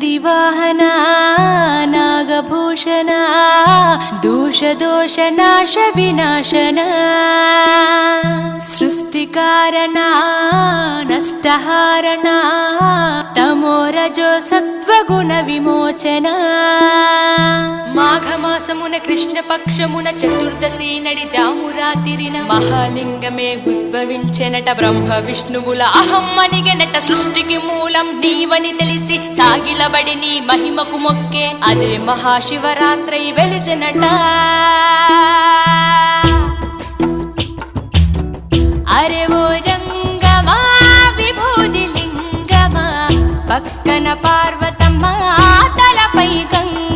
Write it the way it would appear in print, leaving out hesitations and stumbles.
నందివాహన నాగభూషణ దోష నాశ వినాశన సృష్టికారణ నష్టహారణ తమోరజో సత్వగుణ విమోచన మాఘమాసమున కృష్ణపక్షమున చతుర్దశి నడి జామురాతిరిన మహాలింగమే ఉద్భవించెనట. బ్రహ్మ విష్ణువుల అహం అనిగెనట. సృష్టికి మూలం నీవని తెలిసి సాగిలబడి నీ మహిమకు మొక్కే అదే మహాశివరాత్రి వెలిసెనట. అరే ఓ జంగమా విభూతి లింగమా పక్కన పార్వతమ్మ తలపై గంగ